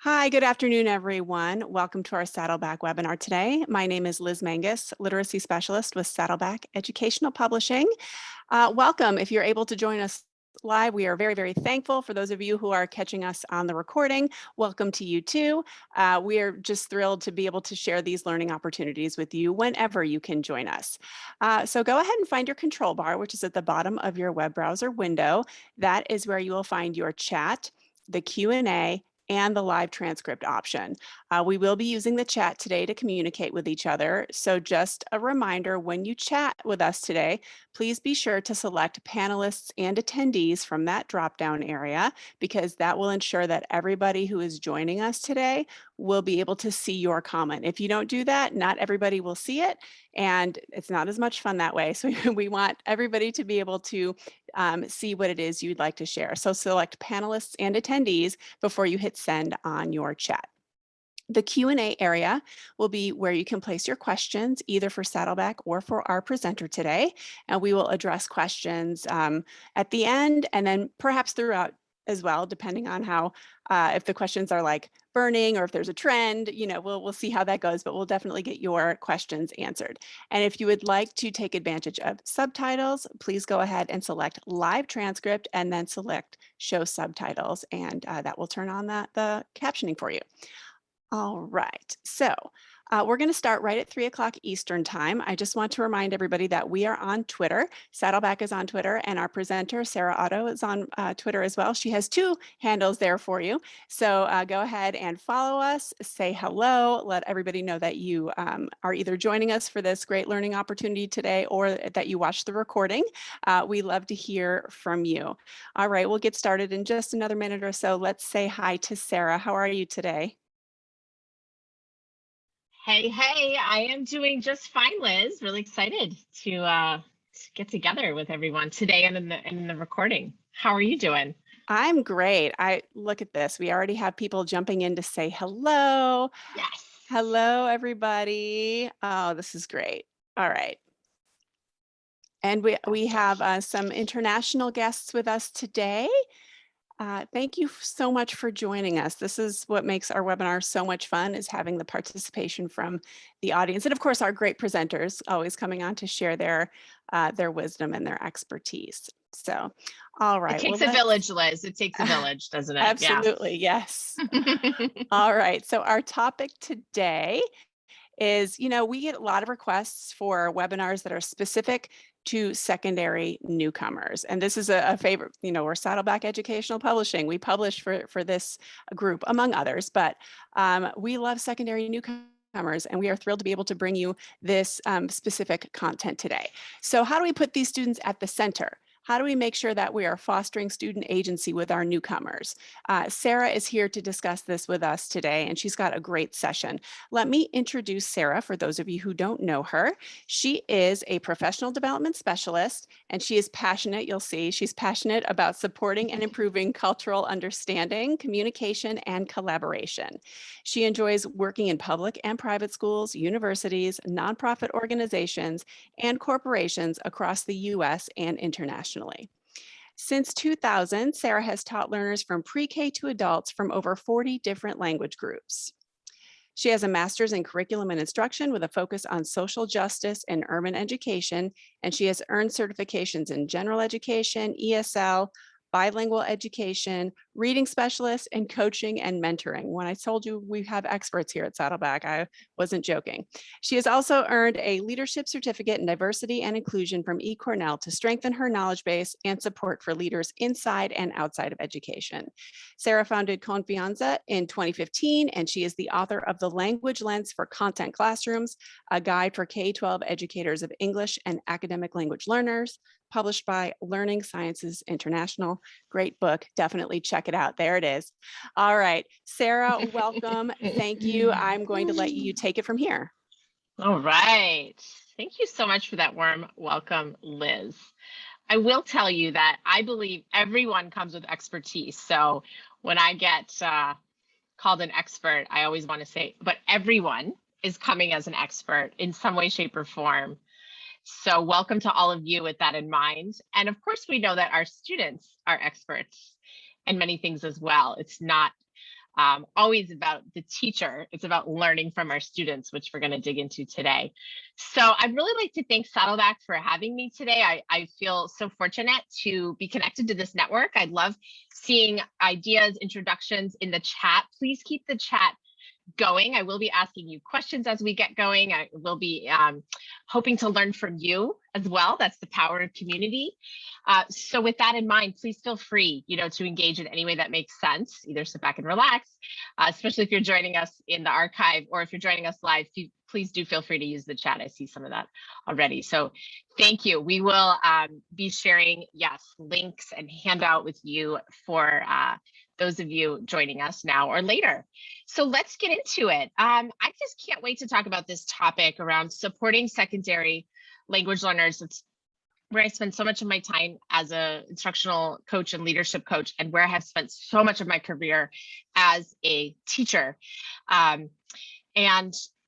Hi, good afternoon, everyone. Welcome to our Saddleback webinar today. My name is Liz Mangus, Literacy Specialist with Saddleback Educational Publishing. Welcome. If you're able to join us live, we are very, very thankful. For those of you who are catching us on the recording, welcome to you too. We are just thrilled to be able to share these learning opportunities with you whenever you can join us. So go ahead and find your control bar, which is at the bottom of your web browser window. That is where you will find your chat, the Q&A, and the live transcript option. We will be using the chat today to communicate with each other. So just a reminder, when you chat with us today, please be sure to select panelists and attendees from that drop-down area, because that will ensure that everybody who is joining us today will be able to see your comment. If you don't do that, not everybody will see it, and it's not as much fun that way. So we want everybody to be able to see what it is you'd like to share. So select panelists and attendees before you hit send on your chat. The Q&A area will be where you can place your questions, either for Saddleback or for our presenter today. And we will address questions at the end and then perhaps throughout as well, depending on how, if the questions are like burning or if there's a trend, we'll see how that goes, but we'll definitely get your questions answered. And if you would like to take advantage of subtitles, please go ahead and select live transcript and then select show subtitles, and that will turn on the captioning for you. All right, so we're going to start right at 3 o'clock Eastern time. I just want to remind everybody that we are on Twitter. Saddleback is on Twitter, and our presenter, Sarah Otto, is on Twitter as well. She has two handles there for you. So go ahead and follow us, say hello, let everybody know that you are either joining us for this great learning opportunity today or that you watched the recording. We love to hear from you. All right, we'll get started in just another minute or so. Let's say hi to Sarah. How are you today? Hey, I am doing just fine, Liz. Really excited to get together with everyone today and in the recording. How are you doing? I'm great. Look at this. We already have people jumping in to say hello. Yes. Hello, everybody. Oh, this is great. All right. And we have some international guests with us today. Thank you so much for joining us. This is what makes our webinar so much fun, is having the participation from the audience. And of course, our great presenters always coming on to share their wisdom and their expertise. So, all right. It takes a village, Liz. It takes a village, doesn't it? Absolutely, yes. All right. So our topic today is, we get a lot of requests for webinars that are specific to secondary newcomers. And this is a favorite, we're Saddleback Educational Publishing. We publish for this group, among others, but we love secondary newcomers, and we are thrilled to be able to bring you this specific content today. So how do we put these students at the center? How do we make sure that we are fostering student agency with our newcomers? Sarah is here to discuss this with us today, and she's got a great session. Let me introduce Sarah for those of you who don't know her. She is a professional development specialist, and she is passionate, you'll see, she's passionate about supporting and improving cultural understanding, communication, and collaboration. She enjoys working in public and private schools, universities, nonprofit organizations, and corporations across the US and internationally. Since 2000, Sarah has taught learners from pre-K to adults from over 40 different language groups. She has a master's in curriculum and instruction with a focus on social justice and urban education, and she has earned certifications in general education, ESL, bilingual education, reading specialist, and coaching and mentoring. When I told you we have experts here at Saddleback, I wasn't joking. She has also earned a leadership certificate in diversity and inclusion from eCornell to strengthen her knowledge base and support for leaders inside and outside of education. Sarah founded Confianza in 2015, and she is the author of The Language Lens for Content Classrooms, a guide for K-12 educators of English and academic language learners, published by Learning Sciences International. Great book. Definitely check it out. There it is. All right. Sarah, welcome. Thank you. I'm going to let you take it from here. All right. Thank you so much for that warm welcome, Liz. I will tell you that I believe everyone comes with expertise. So when I get called an expert, I always want to say, but everyone is coming as an expert in some way, shape, or form. So welcome to all of you with that in mind. And of course, we know that our students are experts in many things as well. It's not always about the teacher. It's about learning from our students, which we're going to dig into today. So I'd really like to thank Saddleback for having me today. I feel so fortunate to be connected to this network. I love seeing ideas, introductions in the chat. Please keep the chat going. I will be asking you questions as we get going. I will be hoping to learn from you as well. That's the power of community. So with that in mind, please feel free, to engage in any way that makes sense. Either sit back and relax, especially if you're joining us in the archive, or if you're joining us live, please do feel free to use the chat. I see some of that already. So thank you. We will be sharing, links and handout with you for those of you joining us now or later. So let's get into it. I just can't wait to talk about this topic around supporting secondary language learners. It's where I spend so much of my time as an instructional coach and leadership coach, and where I have spent so much of my career as a teacher. And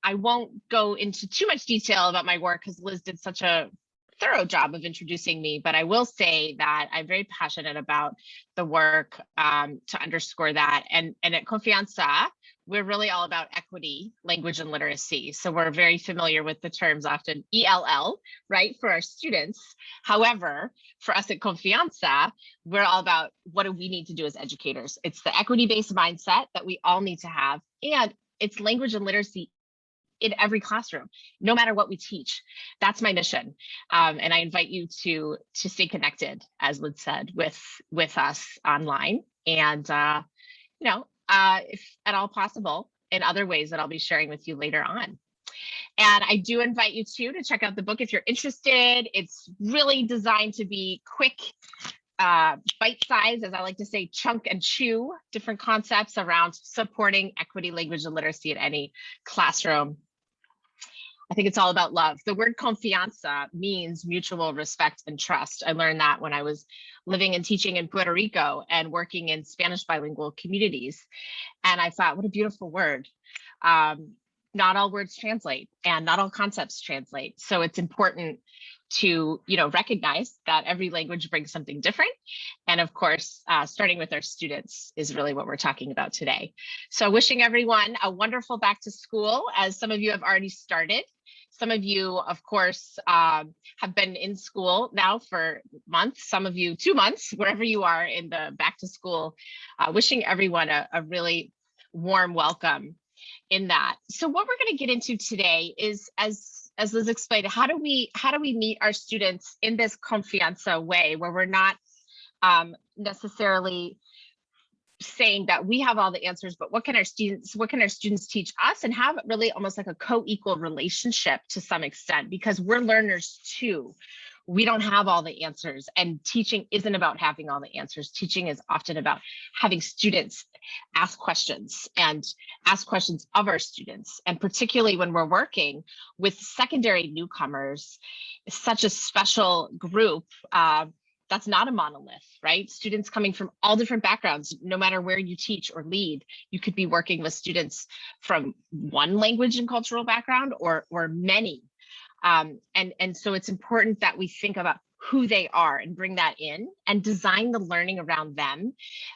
I won't go into too much detail about my work because Liz did such a thorough job of introducing me, but I will say that I'm very passionate about the work to underscore that. And at Confianza, we're really all about equity, language, and literacy. So we're very familiar with the terms often ELL, right, for our students. However, for us at Confianza, we're all about what do we need to do as educators. It's the equity-based mindset that we all need to have, and it's language and literacy in every classroom, no matter what we teach. That's my mission. And I invite you to stay connected, as Liz said, with us online. And, if at all possible, in other ways that I'll be sharing with you later on. And I do invite you to check out the book if you're interested. It's really designed to be quick, bite size, as I like to say, chunk and chew different concepts around supporting equity, language, and literacy in any classroom. I think it's all about love. The word confianza means mutual respect and trust. I learned that when I was living and teaching in Puerto Rico and working in Spanish bilingual communities. And I thought, what a beautiful word. Not all words translate and not all concepts translate. So it's important to recognize that every language brings something different. And of course, starting with our students is really what we're talking about today. So wishing everyone a wonderful back to school, as some of you have already started. Some of you, of course, have been in school now for months, some of you 2 months, wherever you are in the back to school. Wishing everyone a really warm welcome in that. So what we're going to get into today is, as Liz explained, how do we meet our students in this confianza way, where we're not necessarily saying that we have all the answers, but what can our students teach us, and have really almost like a co-equal relationship to some extent, because we're learners too. We don't have all the answers, and teaching isn't about having all the answers. Teaching is often about having students ask questions of our students. And particularly when we're working with secondary newcomers, such a special group, that's not a monolith, right? Students coming from all different backgrounds, no matter where you teach or lead. You could be working with students from one language and cultural background or many. And so it's important that we think about who they are and bring that in and design the learning around them.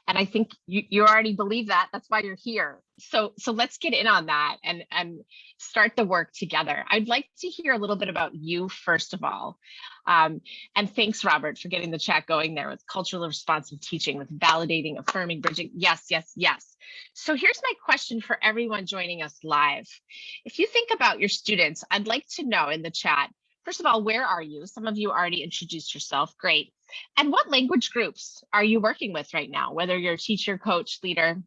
And I think you already believe that. That's why you're here. So let's get in on that and start the work together. I'd like to hear a little bit about you, first of all. And thanks, Robert, for getting the chat going there with culturally responsive teaching, with validating, affirming, bridging. Yes, yes, yes. So here's my question for everyone joining us live. If you think about your students, I'd like to know in the chat, first of all, where are you? Some of you already introduced yourself. Great. And what language groups are you working with right now, whether you're a teacher, coach, leader?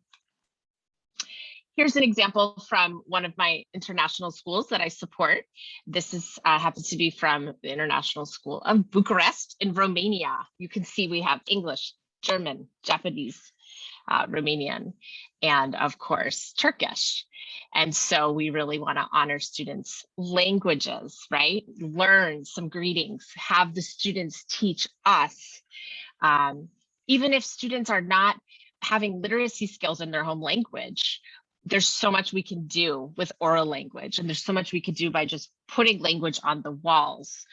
Here's an example from one of my international schools that I support. This is happens to be from the International School of Bucharest in Romania. You can see we have English, German, Japanese, Romanian, and of course, Turkish. And so we really want to honor students' languages, right? Learn some greetings, have the students teach us. Even if students are not having literacy skills in their home language, there's so much we can do with oral language, and there's so much we could do by just putting language on the walls,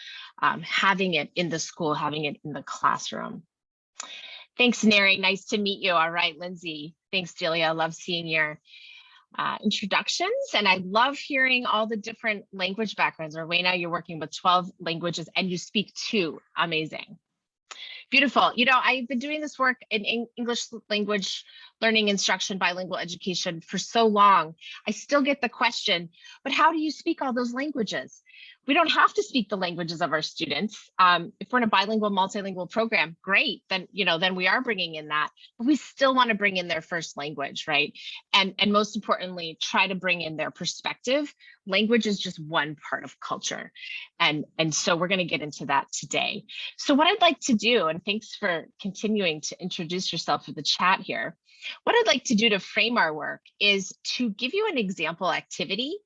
having it in the school, having it in the classroom. Thanks, Neri. Nice to meet you. All right, Lindsay. Thanks, Delia. Love seeing your introductions. And I love hearing all the different language backgrounds. Rowena, you're working with 12 languages and you speak 2. Amazing. Beautiful. You know, I've been doing this work in English language learning, instruction, bilingual education for so long. I still get the question, but how do you speak all those languages? We don't have to speak the languages of our students. If we're in a bilingual, multilingual program, great. Then, then we are bringing in that, but we still want to bring in their first language, right? And most importantly, try to bring in their perspective. Language is just one part of culture. And so we're going to get into that today. So what I'd like to do, and thanks for continuing to introduce yourself in the chat here. What I'd like to do to frame our work is to give you an example activity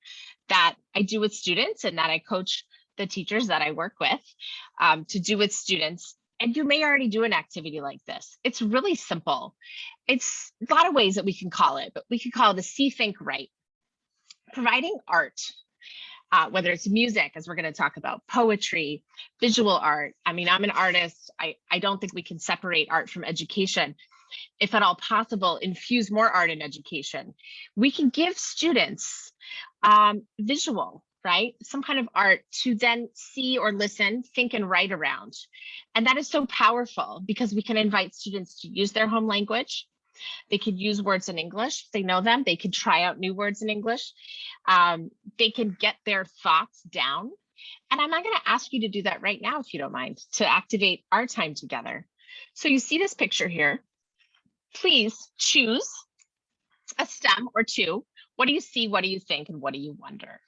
that I do with students and that I coach the teachers that I work with to do with students. And you may already do an activity like this. It's really simple. It's a lot of ways that we can call it, but we could call it a see, think, write. Providing art, whether it's music, as we're going to talk about, poetry, visual art. I mean, I'm an artist. I don't think we can separate art from education. If at all possible, infuse more art in education. We can give students visual, right? Some kind of art to then see or listen, think and write around. And that is so powerful because we can invite students to use their home language. They could use words in English if they know them. They could try out new words in English. They can get their thoughts down. And I'm not going to ask you to do that right now, if you don't mind, to activate our time together. So you see this picture here. Please choose a stem or 2. What do you see? What do you think? And what do you wonder?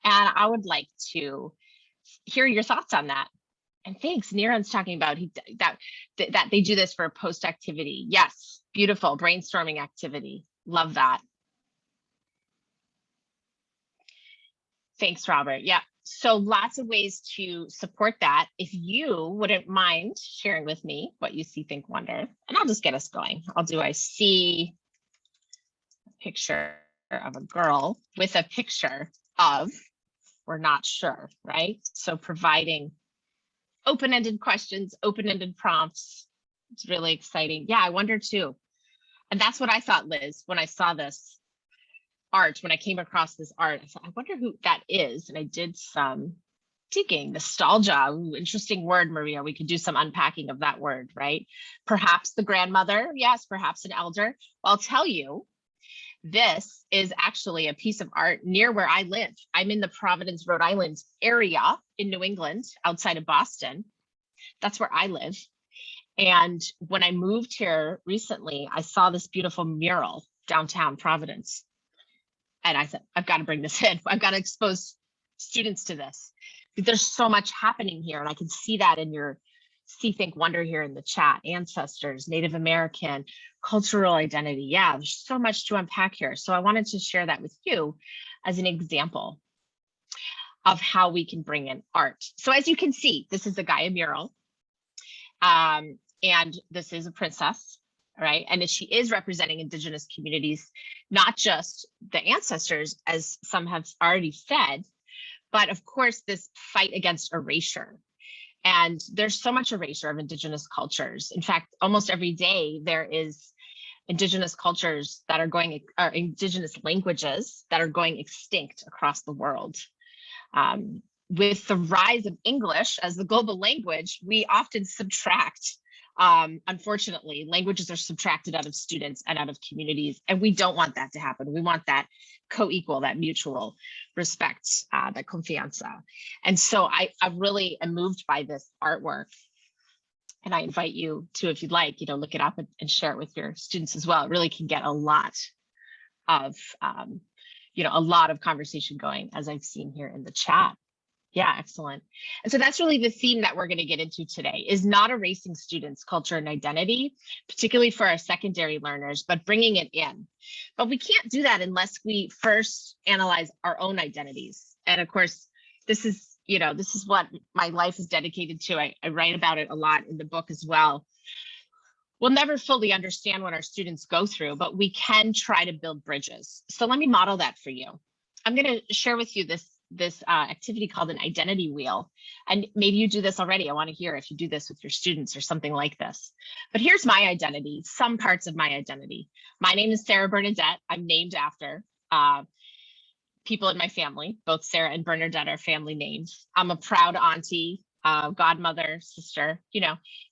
And I would like to hear your thoughts on that. And thanks, Niran's talking about that they do this for a post activity. Yes, beautiful brainstorming activity. Love that. Thanks, Robert. Yeah, so lots of ways to support that. If you wouldn't mind sharing with me what you see, think, wonder, and I'll just get us going. I see a picture of a girl with a picture of, we're not sure, right? So providing open-ended questions, open-ended prompts. It's really exciting. Yeah, I wonder too. And that's what I thought, Liz, when I saw this art, when I came across this art, I thought, I wonder who that is. And I did some digging. Nostalgia, ooh, interesting word, Maria. We could do some unpacking of that word, right? Perhaps the grandmother, yes, perhaps an elder. Well, I'll tell you, this is actually a piece of art near where I live. I'm in the Providence, Rhode Island area in New England, outside of Boston. That's where I live. And when I moved here recently, I saw this beautiful mural downtown Providence. And I said, I've got to bring this in. I've got to expose students to this. There's so much happening here. And I can see that in your see, think, wonder here in the chat. Ancestors, Native American, cultural identity. Yeah, there's so much to unpack here. So I wanted to share that with you as an example of how we can bring in art. So as you can see, this is a Gaia mural. And this is a princess, right? And she is representing Indigenous communities, not just the ancestors, as some have already said, but of course, this fight against erasure. And there's so much erasure of Indigenous cultures. In fact, almost every day there is Indigenous cultures that are going, or Indigenous languages that are going extinct across the world. With the rise of English as the global language, we often subtract. Unfortunately, languages are subtracted out of students and out of communities, and we don't want that to happen. We want that co-equal, that mutual respect, that confianza. And so I really am moved by this artwork. And I invite you to, if you'd like, look it up and share it with your students as well. It really can get a lot of, a lot of conversation going, as I've seen here in the chat. Yeah, excellent. And so that's really the theme that we're going to get into today, is not erasing students' culture and identity, particularly for our secondary learners, but bringing it in. But we can't do that unless we first analyze our own identities. And of course, this is what my life is dedicated to. I write about it a lot in the book as well. We'll never fully understand what our students go through, but we can try to build bridges. So let me model that for you. I'm going to share with you this activity called an identity wheel. And maybe you do this already. I want to hear if you do this with your students or something like this. But here's my identity, some parts of my identity. My name is Sarah Bernadette. I'm named after people in my family. Both Sarah and Bernadette are family names. I'm a proud auntie, godmother, sister,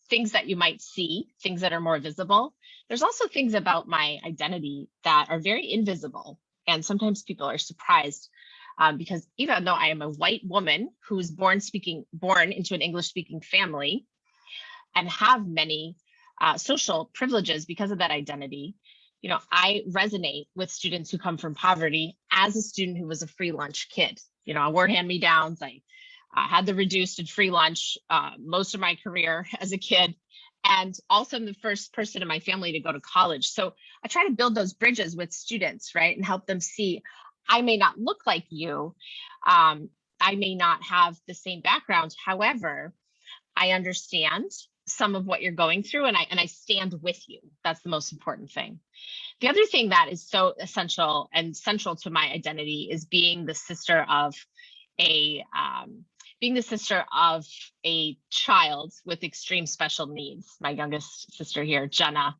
things that you might see, things that are more visible. There's also things about my identity that are very invisible. And sometimes people are surprised because even though I am a white woman who was born into an English speaking family and have many social privileges because of that identity, I resonate with students who come from poverty as a student who was a free lunch kid. I wore hand-me-downs. I had the reduced and free lunch most of my career as a kid. And also I'm the first person in my family to go to college. So I try to build those bridges with students, right? And help them see, I may not look like you. I may not have the same background. However, I understand some of what you're going through and I stand with you. That's the most important thing. The other thing that is so essential and central to my identity is being the sister of a child with extreme special needs. My youngest sister here, Jenna,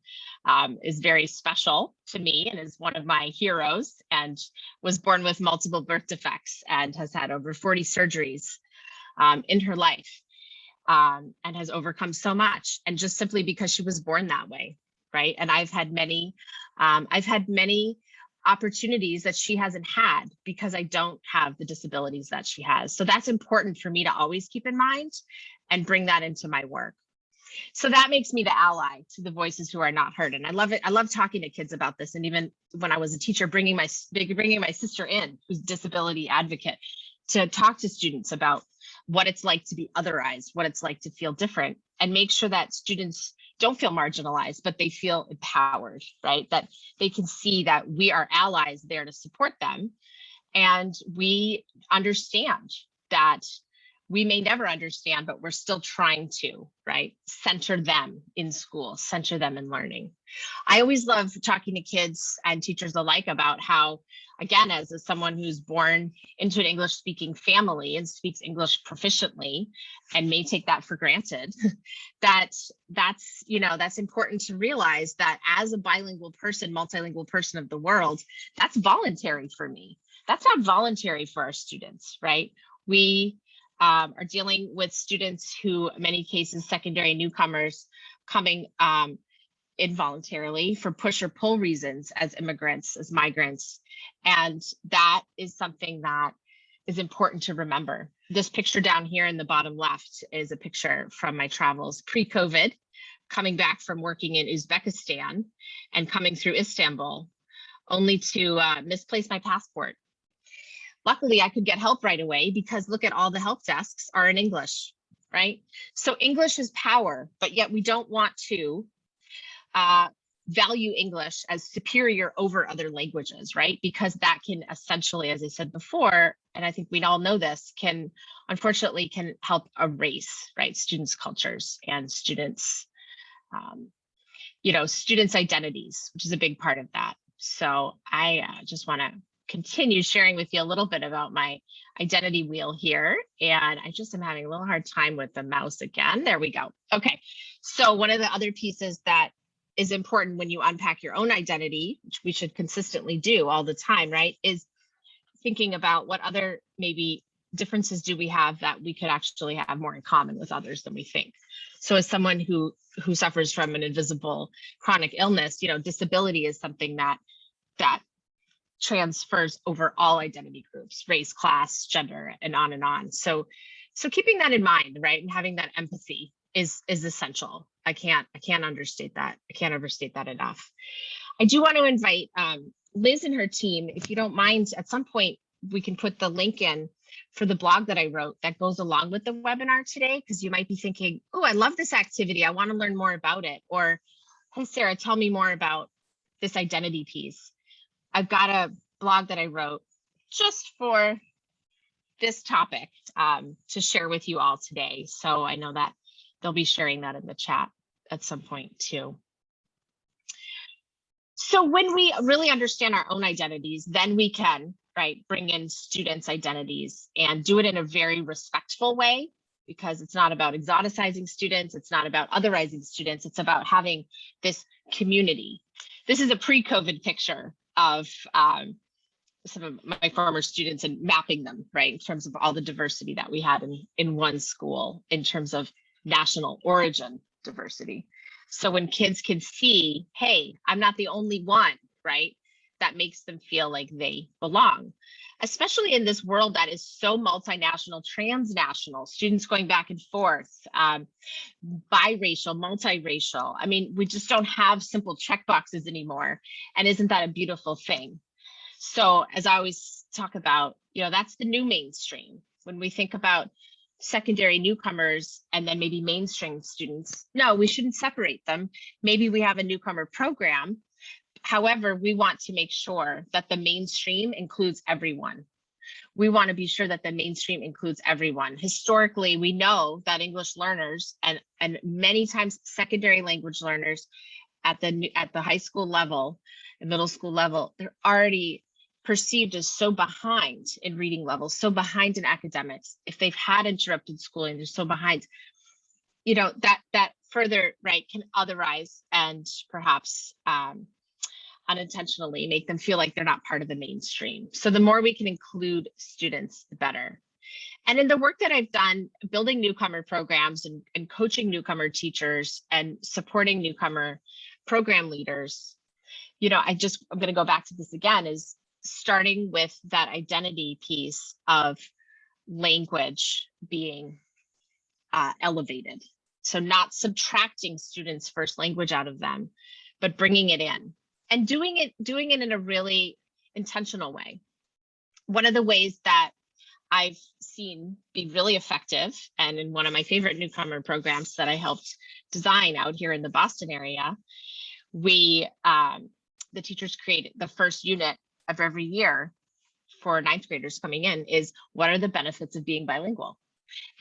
is very special to me and is one of my heroes, and was born with multiple birth defects and has had over 40 surgeries in her life, and has overcome so much. And just simply because she was born that way, right? And I've had many opportunities that she hasn't had because I don't have the disabilities that she has. So that's important for me to always keep in mind and bring that into my work. So that makes me the ally to the voices who are not heard. And I love it. I love talking to kids about this. And even when I was a teacher, bringing my sister in, who's a disability advocate, to talk to students about what it's like to be otherized, what it's like to feel different, and make sure that students don't feel marginalized, but they feel empowered, right? That they can see that we are allies there to support them. And we understand that we may never understand, but we're still trying to, right? Center them in school, center them in learning. I always love talking to kids and teachers alike about how, again, as someone who's born into an English speaking family and speaks English proficiently and may take that for granted, that's important to realize that as a bilingual person, multilingual person of the world, that's voluntary for me. That's not voluntary for our students, right? We are dealing with students who, in many cases, secondary newcomers coming involuntarily for push or pull reasons as immigrants, as migrants. And that is something that is important to remember. This picture down here in the bottom left is a picture from my travels pre-COVID, coming back from working in Uzbekistan and coming through Istanbul, only to misplace my passport. Luckily, I could get help right away because look at all the help desks are in English, right? So English is power, but yet we don't want to value English as superior over other languages, right? Because that can essentially, as I said before, and I think we all know this, unfortunately can help erase, right, students' cultures and students' students' identities, which is a big part of that. So I just want to continue sharing with you a little bit about my identity wheel here. And I just am having a little hard time with the mouse again. There we go. Okay. So one of the other pieces that is important when you unpack your own identity, which we should consistently do all the time, right, is thinking about what other maybe differences do we have that we could actually have more in common with others than we think. So as someone who suffers from an invisible chronic illness, disability is something that transfers over all identity groups, race, class, gender, and on and on. So keeping that in mind, right, and having that empathy is essential. I can't understate that. I can't overstate that enough. I do want to invite Liz and her team, if you don't mind, at some point we can put the link in for the blog that I wrote that goes along with the webinar today, because you might be thinking, oh, I love this activity. I want to learn more about it. Or, hey, Sarah, tell me more about this identity piece. I've got a blog that I wrote just for this topic to share with you all today. So I know that they'll be sharing that in the chat at some point too. So when we really understand our own identities, then we can right, bring in students' identities and do it in a very respectful way, because it's not about exoticizing students. It's not about otherizing students. It's about having this community. This is a pre-COVID picture of some of my former students and mapping them, right, in terms of all the diversity that we had in one school, in terms of national origin diversity. So when kids can see, hey, I'm not the only one, right, that makes them feel like they belong, especially in this world that is so multinational, transnational, students going back and forth, biracial, multiracial. I mean, we just don't have simple checkboxes anymore. And isn't that a beautiful thing? So as I always talk about, that's the new mainstream. When we think about secondary newcomers and then maybe mainstream students, no, we shouldn't separate them. Maybe we have a newcomer program. However, we want to make sure that the mainstream includes everyone. We want to be sure that the mainstream includes everyone. Historically, we know that English learners and many times secondary language learners at the high school level and middle school level, they're already perceived as so behind in reading levels, so behind in academics. If they've had interrupted schooling, they're so behind. That further, right, can otherize and perhaps unintentionally make them feel like they're not part of the mainstream. So the more we can include students, the better. And in the work that I've done, building newcomer programs and coaching newcomer teachers and supporting newcomer program leaders, I'm going to go back to this again, is starting with that identity piece of language being elevated. So not subtracting students' first language out of them, but bringing it in and doing it in a really intentional way. One of the ways that I've seen be really effective, and in one of my favorite newcomer programs that I helped design out here in the Boston area, we, the teachers create the first unit of every year for ninth graders coming in is, what are the benefits of being bilingual?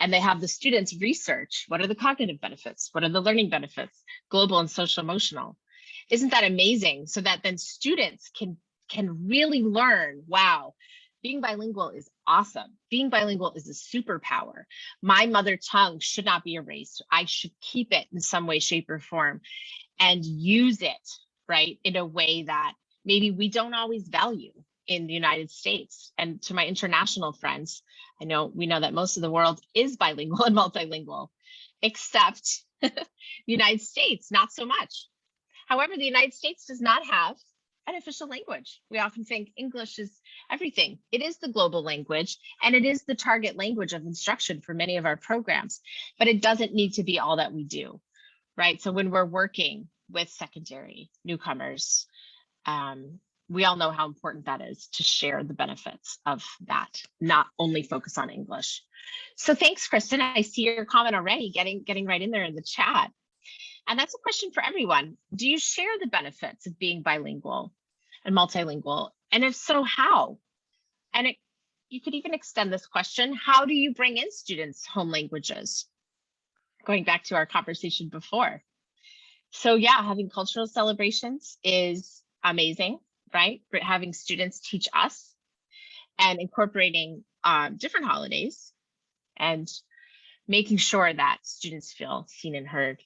And they have the students research, what are the cognitive benefits? What are the learning benefits? Global and social emotional. Isn't that amazing? So that then students can really learn, wow, being bilingual is awesome. Being bilingual is a superpower. My mother tongue should not be erased. I should keep it in some way, shape, or form and use it, right, in a way that maybe we don't always value in the United States. And to my international friends, we know that most of the world is bilingual and multilingual, except the United States, not so much. However, the United States does not have an official language. We often think English is everything. It is the global language, and it is the target language of instruction for many of our programs, but it doesn't need to be all that we do, right? So when we're working with secondary newcomers, we all know how important that is to share the benefits of that, not only focus on English. So thanks, Kristen. I see your comment already getting right in there in the chat. And that's a question for everyone. Do you share the benefits of being bilingual and multilingual? And if so, how? And you could even extend this question. How do you bring in students' home languages? Going back to our conversation before. So yeah, having cultural celebrations is amazing, right? Having students teach us and incorporating different holidays and making sure that students feel seen and heard.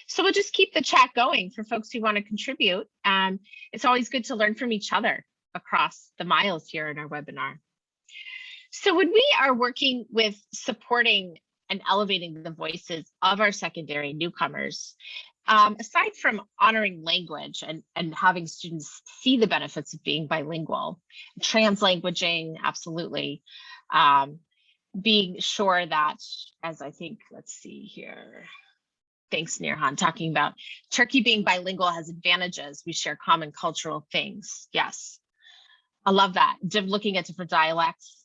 So we'll just keep the chat going for folks who want to contribute. It's always good to learn from each other across the miles here in our webinar. So when we are working with supporting and elevating the voices of our secondary newcomers, aside from honoring language and having students see the benefits of being bilingual, translanguaging, absolutely, being sure that, as I think, let's see here. Thanks, Nirhan, talking about Turkey being bilingual has advantages. We share common cultural things. Yes, I love that. Looking at different dialects,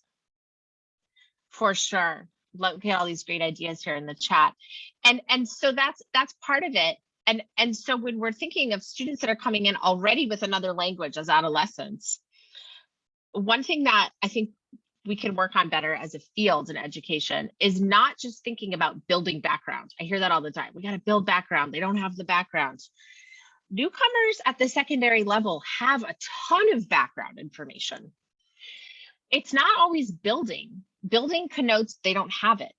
for sure. Look at all these great ideas here in the chat. And so that's part of it. And so when we're thinking of students that are coming in already with another language as adolescents, one thing that I think we can work on better as a field in education is not just thinking about building background. I hear that all the time. We got to build background. They don't have the background. Newcomers at the secondary level have a ton of background information. It's not always building. Building connotes they don't have it.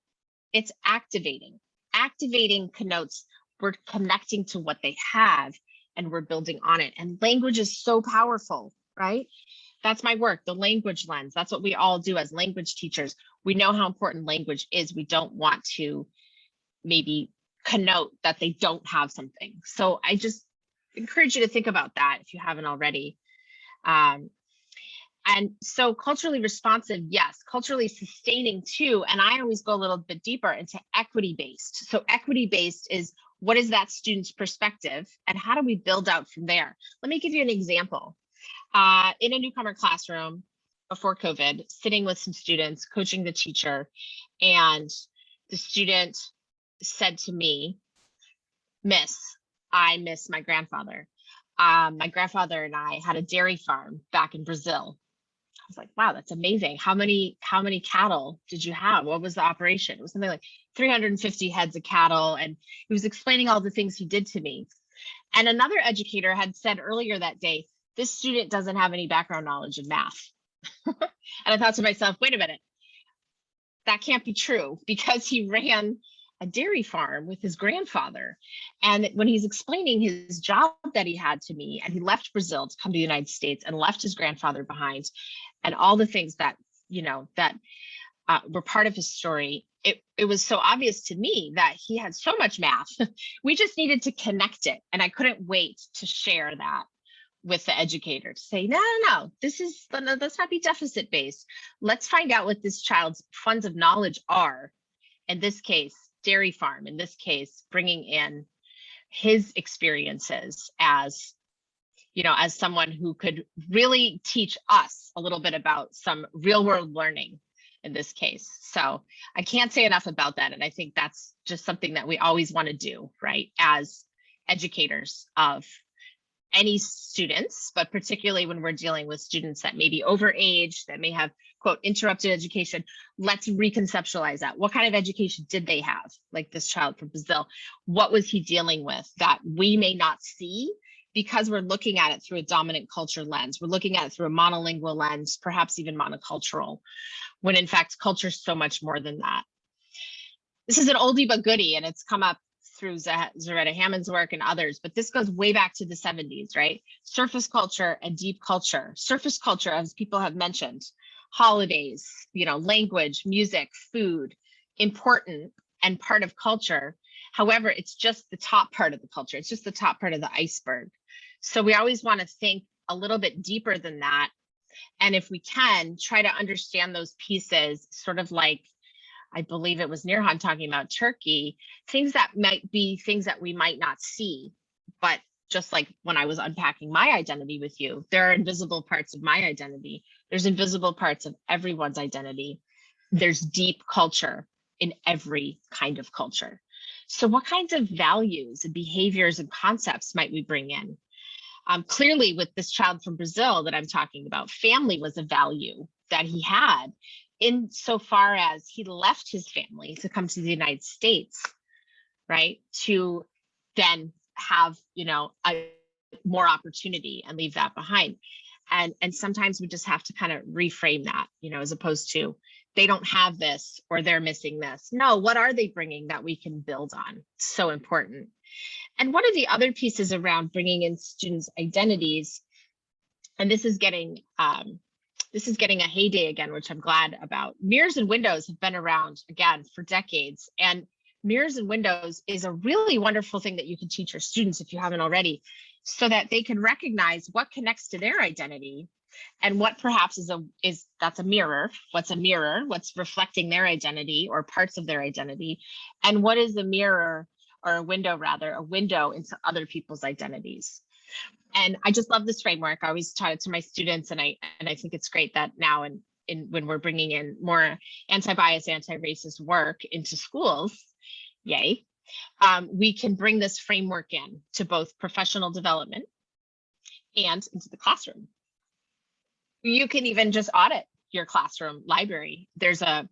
It's activating. Activating connotes we're connecting to what they have and we're building on it. And language is so powerful, right? That's my work, the language lens. That's what we all do as language teachers. We know how important language is. We don't want to maybe connote that they don't have something. So I just encourage you to think about that if you haven't already. And so culturally responsive, yes, culturally sustaining too. And I always go a little bit deeper into equity-based. So equity-based is, what is that student's perspective and how do we build out from there? Let me give you an example. In a newcomer classroom before COVID, sitting with some students, coaching the teacher, and the student said to me, "Miss, I miss my grandfather. My grandfather and I had a dairy farm back in Brazil." I was like, wow, that's amazing. How many cattle did you have? What was the operation? It was something like 350 heads of cattle. And he was explaining all the things he did to me. And another educator had said earlier that day, this student doesn't have any background knowledge of math. And I thought to myself, wait a minute, that can't be true, because he ran a dairy farm with his grandfather. And when he's explaining his job that he had to me, and he left Brazil to come to the United States and left his grandfather behind, and all the things that, that were part of his story, it was so obvious to me that he had so much math. We just needed to connect it. And I couldn't wait to share that with the educator, to say, no, let's not be deficit based. Let's find out what this child's funds of knowledge are. In this case, dairy farm. In this case, bringing in his experiences as, as someone who could really teach us a little bit about some real world learning in this case. So I can't say enough about that. And I think that's just something that we always want to do, right? As educators of any students, but particularly when we're dealing with students that may be overage, that may have, quote, interrupted education, let's reconceptualize that. What kind of education did they have? Like this child from Brazil, what was he dealing with that we may not see because we're looking at it through a dominant culture lens? We're looking at it through a monolingual lens, perhaps even monocultural, when in fact, culture is so much more than that. This is an oldie but goodie, and it's come up through Zaretta Hammond's work and others, but this goes way back to the 70s, right? Surface culture and deep culture. Surface culture, as people have mentioned, holidays, language, music, food, important and part of culture. However, it's just the top part of the culture. It's just the top part of the iceberg. So we always want to think a little bit deeper than that. And if we can, try to understand those pieces, sort of like, I believe it was Nirhan talking about Turkey, things that might be things that we might not see. But just like when I was unpacking my identity with you, there are invisible parts of my identity. There's invisible parts of everyone's identity. There's deep culture in every kind of culture. So what kinds of values and behaviors and concepts might we bring in? Clearly, with this child from Brazil that I'm talking about, family was a value that he had, insofar as he left his family to come to the United States, right? To then have, more opportunity and leave that behind. And sometimes we just have to kind of reframe that, as opposed to they don't have this or they're missing this. No, what are they bringing that we can build on? So important. And one of the other pieces around bringing in students' identities, and this is getting a heyday again, which I'm glad about. Mirrors and windows have been around again for decades. And mirrors and windows is a really wonderful thing that you can teach your students if you haven't already, so that they can recognize what connects to their identity and what perhaps that's a mirror. What's a mirror? What's reflecting their identity or parts of their identity? And what is a mirror, or a window rather, a window into other people's identities? And I just love this framework. I always taught it to my students, and I think it's great that now when we're bringing in more anti-bias, anti-racist work into schools, yay, we can bring this framework in to both professional development and into the classroom. You can even just audit your classroom library. There's a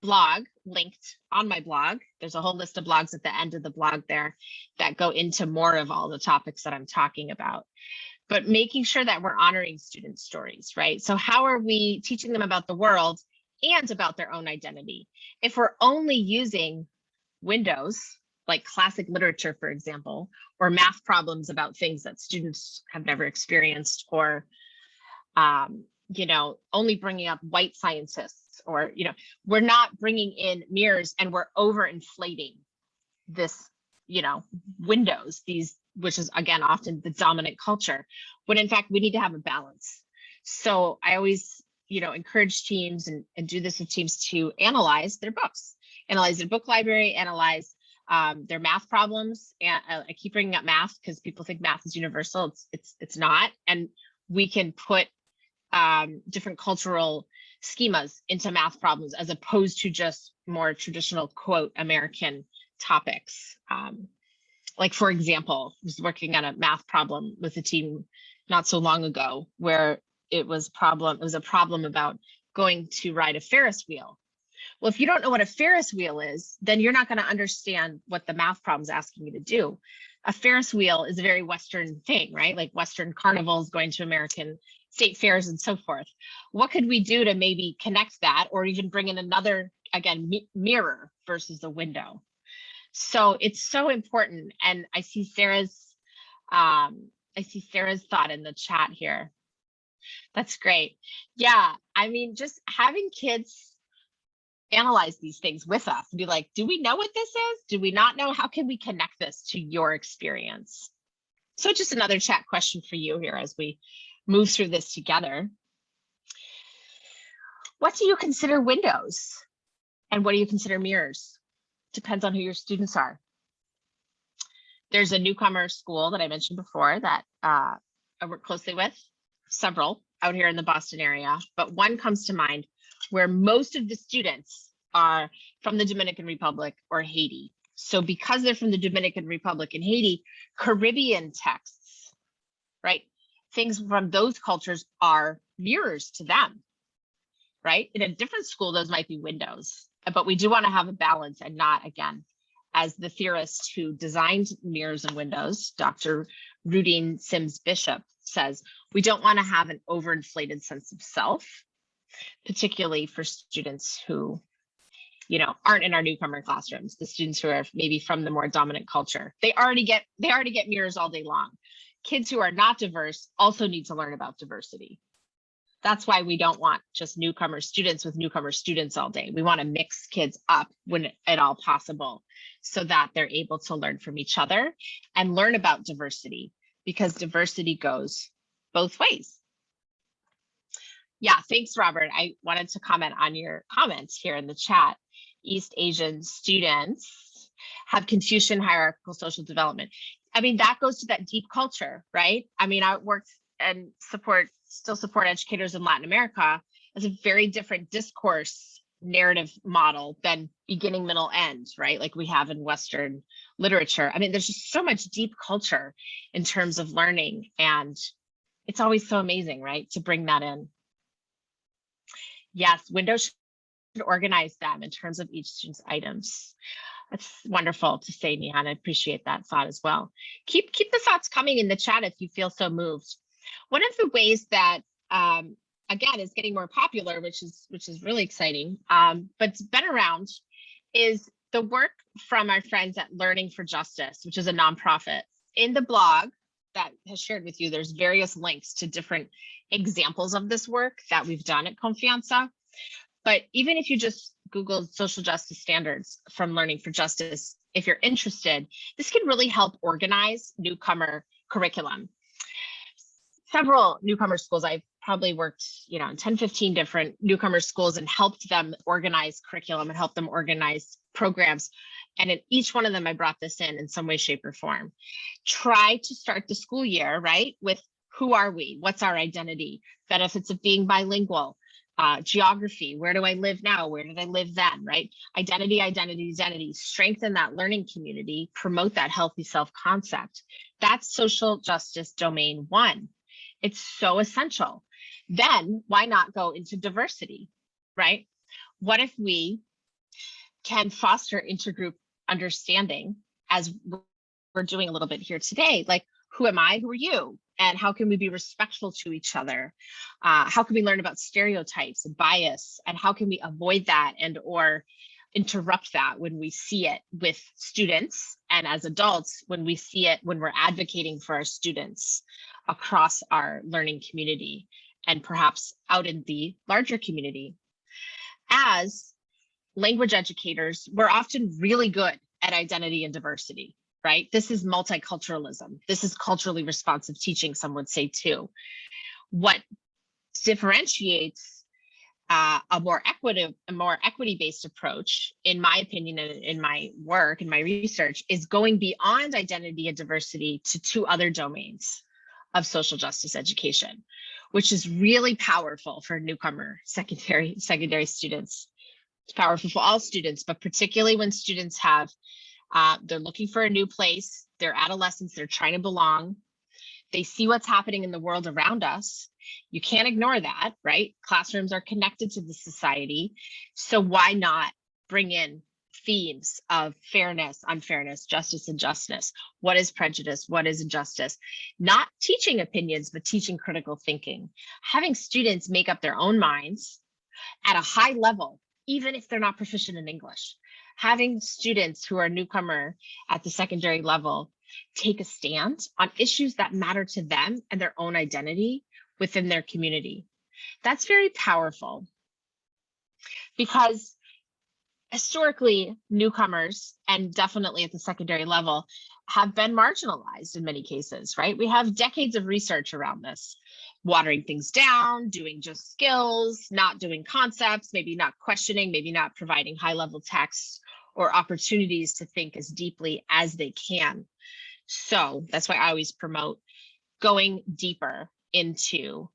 blog linked on my blog. There's a whole list of blogs at the end of the blog there that go into more of all the topics that I'm talking about. but making sure that we're honoring students' stories, right? So how are we teaching them about the world and about their own identity? If we're only using windows, like classic literature, for example, or math problems about things that students have never experienced, or only bringing up white scientists, or we're not bringing in mirrors, and we're overinflating this windows, these, which is again often the dominant culture, when in fact we need to have a balance. So I always encourage teams and do this with teams to analyze their books, analyze their book library, analyze their math problems. And I keep bringing up math because people think math is universal. It's not. And we can put different cultural schemas into math problems as opposed to just more traditional, quote, American topics. Like, for example, I was working on a math problem with a team not so long ago where it was a problem about going to ride a Ferris wheel. Well, if you don't know what a Ferris wheel is, then you're not going to understand what the math problem is asking you to do. A Ferris wheel is a very Western thing, right? Like Western carnivals, going to American state fairs and so forth. What could we do to maybe connect that, or even bring in another, again, mirror versus a window? So it's so important. And I see Sarah's thought in the chat here. That's great. Yeah, I mean, just having kids analyze these things with us and be like, do we know what this is? Do we not know? How can we connect this to your experience? So just another chat question for you here as we move through this together. What do you consider windows? And what do you consider mirrors? Depends on who your students are. There's a Newcomer school that I mentioned before that I work closely with, several out here in the Boston area, but one comes to mind where most of the students are from the Dominican Republic or Haiti. So because they're from the Dominican Republic and Haiti, Caribbean texts, right? Things from those cultures are mirrors to them, right? In a different school, those might be windows, but we do want to have a balance and not, again, as the theorist who designed mirrors and windows, Dr. Rudine Sims Bishop says, we don't want to have an overinflated sense of self, particularly for students who, aren't in our newcomer classrooms, the students who are maybe from the more dominant culture. They already get mirrors all day long. Kids who are not diverse also need to learn about diversity. That's why we don't want just newcomer students with newcomer students all day. We want to mix kids up when at all possible so that they're able to learn from each other and learn about diversity, because diversity goes both ways. Yeah, thanks, Robert. I wanted to comment on your comments here in the chat. East Asian students have Confucian hierarchical social development. I mean, that goes to that deep culture, right? I mean, I worked and still support educators in Latin America as a very different discourse narrative model than beginning, middle, end, right? Like we have in Western literature. I mean, there's just so much deep culture in terms of learning, and it's always so amazing, right, to bring that in. Yes, windows should organize them in terms of each student's items. That's wonderful to say, Nihan. I appreciate that thought as well. Keep the thoughts coming in the chat if you feel so moved. One of the ways that, again, is getting more popular, which is really exciting, but it's been around, is the work from our friends at Learning for Justice, which is a nonprofit. In the blog that has shared with you, there's various links to different examples of this work that we've done at Confianza. But even if you just Google social justice standards from Learning for Justice, if you're interested, this can really help organize newcomer curriculum. Several newcomer schools, I've probably worked, in 10, 15 different newcomer schools and helped them organize curriculum and help them organize programs. And in each one of them, I brought this in some way, shape, or form. Try to start the school year, right, with who are we? What's our identity? Benefits of being bilingual. Geography, where do I live now? Where did I live then, right? Identity, strengthen that learning community, promote that healthy self-concept. That's social justice domain 1. It's so essential. Then why not go into diversity, right? What if we can foster intergroup understanding, as we're doing a little bit here today? Like, who am I? Who are you? And how can we be respectful to each other? How can we learn about stereotypes and bias? And how can we avoid that and or interrupt that when we see it with students, and as adults when we see it when we're advocating for our students across our learning community and perhaps out in the larger community. As language educators, we're often really good at identity and diversity, right? This is multiculturalism. This is culturally responsive teaching, some would say too. What differentiates a more equity-based approach, in my opinion, and in my work and my research, is going beyond identity and diversity to two other domains of social justice education, which is really powerful for newcomer secondary students. It's powerful for all students, but particularly when students have, they're looking for a new place, they're adolescents, they're trying to belong, they see what's happening in the world around us. You can't ignore that, right? Classrooms are connected to the society. So why not bring in themes of fairness, unfairness, justice, and justness? What is prejudice? What is injustice? Not teaching opinions, but teaching critical thinking. Having students make up their own minds at a high level, even if they're not proficient in English. Having students who are newcomer at the secondary level take a stand on issues that matter to them and their own identity within their community. That's very powerful, because historically newcomers, and definitely at the secondary level, have been marginalized in many cases, right? We have decades of research around this, watering things down, doing just skills, not doing concepts, maybe not questioning, maybe not providing high-level texts or opportunities to think as deeply as they can. So that's why I always promote going deeper into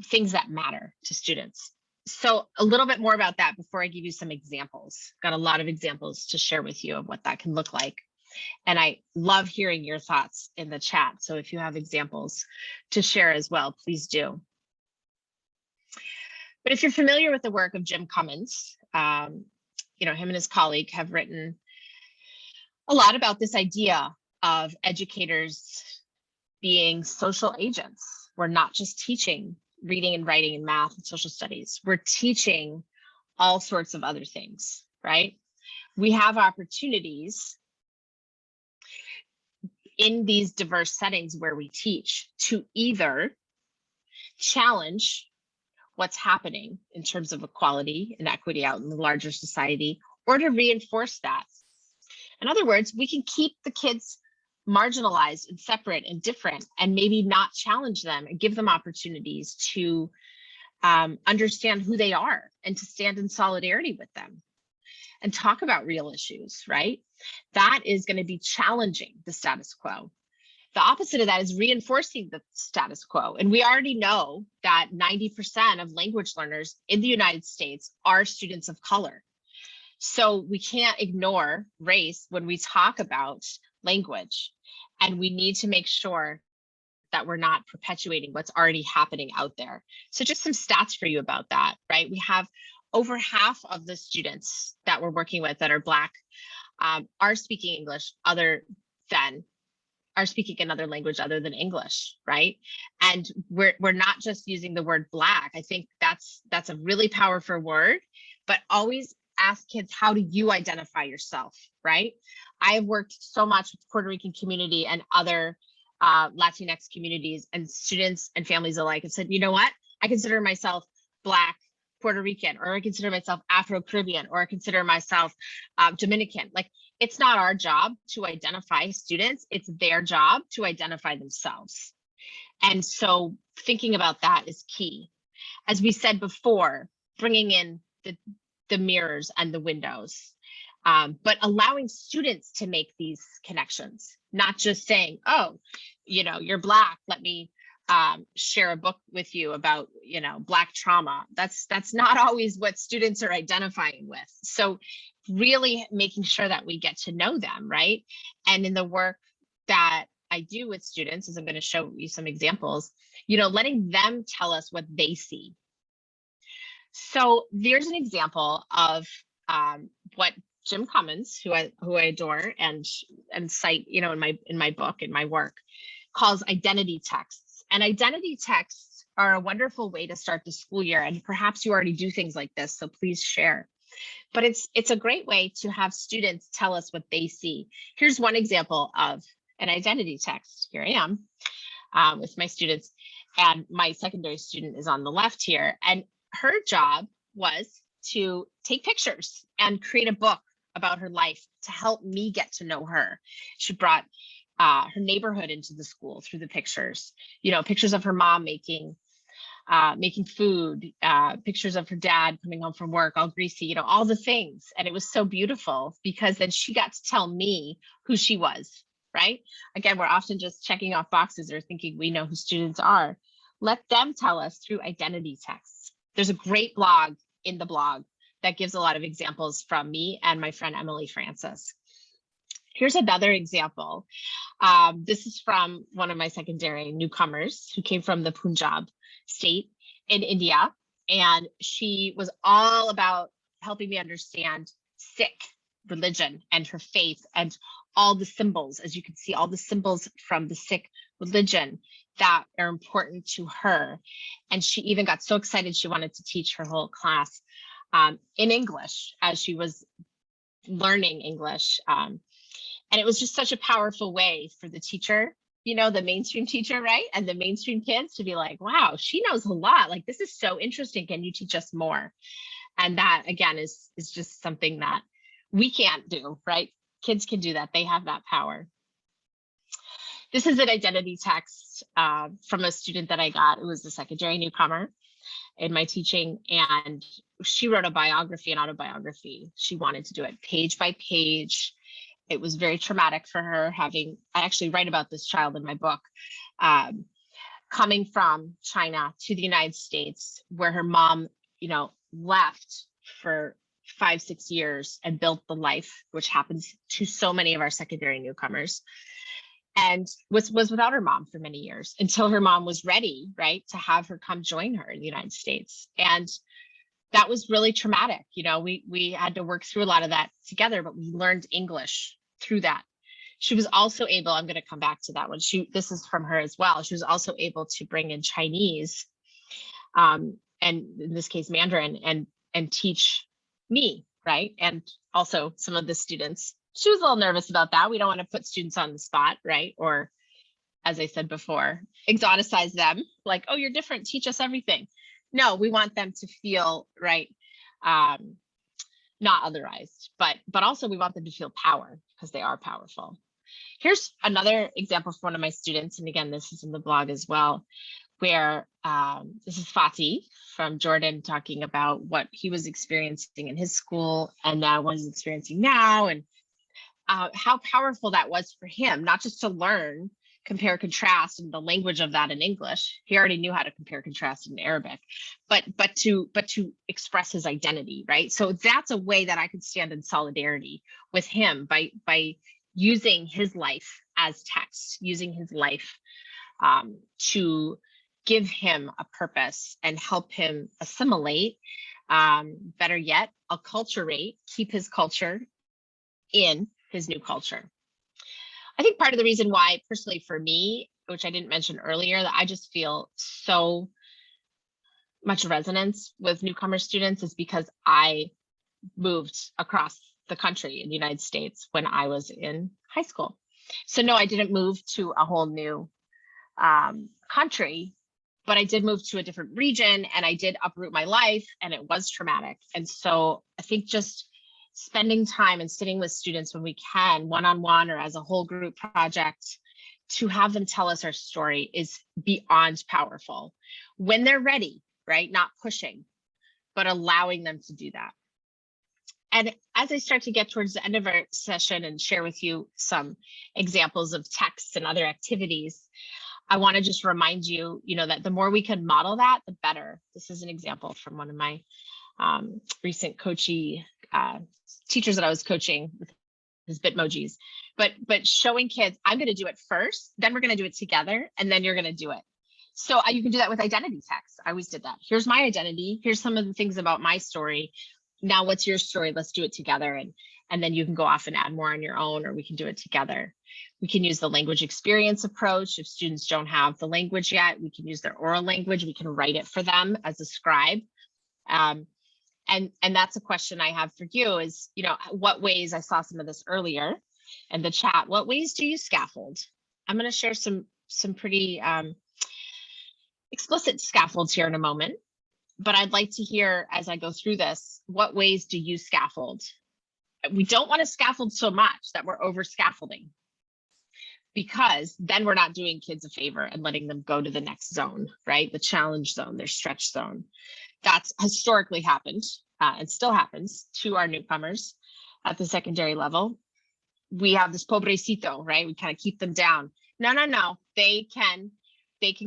things that matter to students. So a little bit more about that before I give you some examples. Got a lot of examples to share with you of what that can look like. And I love hearing your thoughts in the chat. So if you have examples to share as well, please do. But if you're familiar with the work of Jim Cummins, you know, him and his colleague have written a lot about this idea of educators being social agents. We're not just teaching reading and writing and math and social studies. We're teaching all sorts of other things, right? We have opportunities in these diverse settings where we teach to either challenge what's happening in terms of equality and equity out in the larger society, or to reinforce that. In other words, we can keep the kids marginalized and separate and different, and maybe not challenge them and give them opportunities to understand who they are and to stand in solidarity with them and talk about real issues, right? That is going to be challenging the status quo. The opposite of that is reinforcing the status quo. And we already know that 90% of language learners in the United States are students of color. So we can't ignore race when we talk about language, and we need to make sure that we're not perpetuating what's already happening out there. So just some stats for you about that, right? We have over half of the students that we're working with that are Black are speaking English are speaking another language other than English, right? And we're not just using the word Black. I think that's a really powerful word, but always ask kids, how do you identify yourself, right? I have worked so much with the Puerto Rican community and other Latinx communities, and students and families alike have said, you know what? I consider myself Black, Puerto Rican, or I consider myself Afro-Caribbean, or I consider myself Dominican. Like, it's not our job to identify students, it's their job to identify themselves. And so thinking about that is key. As we said before, bringing in the mirrors and the windows, but allowing students to make these connections, not just saying, oh, you know, you're Black, let me share a book with you about, you know, Black trauma. That's not always what students are identifying with. So really making sure that we get to know them, right? And in the work that I do with students, as I'm going to show you some examples, you know, letting them tell us what they see. So there's an example of what Jim Cummins, who I adore and cite, you know, in my book, in my work, calls identity texts. And identity texts are a wonderful way to start the school year. And perhaps you already do things like this, so please share. But it's a great way to have students tell us what they see. Here's one example of an identity text. Here I am with my students, and my secondary student is on the left here. And her job was to take pictures and create a book about her life to help me get to know her. She brought her neighborhood into the school through the pictures, pictures of her mom making food, pictures of her dad coming home from work, all greasy, all the things. And it was so beautiful because then she got to tell me who she was, right? Again, we're often just checking off boxes or thinking we know who students are. Let them tell us through identity texts. There's a great blog in the blog that gives a lot of examples from me and my friend Emily Francis. Here's another example. This is from one of my secondary newcomers who came from the Punjab state in India. And she was all about helping me understand Sikh religion and her faith and all the symbols, as you can see, all the symbols from the Sikh religion that are important to her. And she even got so excited she wanted to teach her whole class in English as she was learning English. And it was just such a powerful way for the teacher, the mainstream teacher, right? And the mainstream kids to be like, wow, she knows a lot. Like, this is so interesting. Can you teach us more? And that, again, is just something that we can't do, right? Kids can do that. They have that power. This is an identity text from a student that I got. It was a secondary newcomer in my teaching, and she wrote an autobiography. She wanted to do it page by page. It was very traumatic for her I actually write about this child in my book, coming from China to the United States, where her mom, left for 5-6 years and built the life, which happens to so many of our secondary newcomers, and was without her mom for many years until her mom was ready, right, to have her come join her in the United States. And that was really traumatic. We had to work through a lot of that together, but we learned English through that. She was also able, I'm going to come back to that one. This is from her as well. She was also able to bring in Chinese, and in this case, Mandarin, and teach me, right? And also some of the students. She was a little nervous about that. We don't want to put students on the spot, right? Or, as I said before, exoticize them. Like, oh, you're different. Teach us everything. No, we want them to feel right, not otherized, but also we want them to feel power because they are powerful. Here's another example from one of my students, and again, this is in the blog as well, where this is Fatih from Jordan talking about what he was experiencing in his school and what he's experiencing now, and how powerful that was for him, not just to learn compare contrast and the language of that in English. He already knew how to compare contrast in Arabic, but to express his identity, right? So that's a way that I could stand in solidarity with him by using his life as text, using his life to give him a purpose and help him assimilate, better yet, acculturate, keep his culture in his new culture. I think part of the reason why, personally for me, which I didn't mention earlier, that I just feel so much resonance with newcomer students is because I moved across the country in the United States when I was in high school. So no, I didn't move to a whole new country, but I did move to a different region and I did uproot my life, and it was traumatic. And so I think just spending time and sitting with students when we can, one-on-one or as a whole group project, to have them tell us our story is beyond powerful when they're ready, right? Not pushing, but allowing them to do that. And as I start to get towards the end of our session and share with you some examples of texts and other activities, I want to just remind you, that the more we can model that, the better. This is an example from one of my recent teachers that I was coaching with his Bitmojis, but showing kids, I'm going to do it first, then we're going to do it together, and then you're going to do it. So you can do that with identity text. I always did that. Here's my identity. Here's some of the things about my story. Now, what's your story? Let's do it together. And then you can go off and add more on your own, or we can do it together. We can use the language experience approach. If students don't have the language yet, we can use their oral language. We can write it for them as a scribe. And that's a question I have for you is, what ways, I saw some of this earlier in the chat, what ways do you scaffold? I'm going to share some pretty explicit scaffolds here in a moment, but I'd like to hear as I go through this, what ways do you scaffold? We don't want to scaffold so much that we're over scaffolding, because then we're not doing kids a favor and letting them go to the next zone, right? The challenge zone, their stretch zone. That's historically happened and still happens to our newcomers at the secondary level. We have this pobrecito, right? We kind of keep them down. No. They can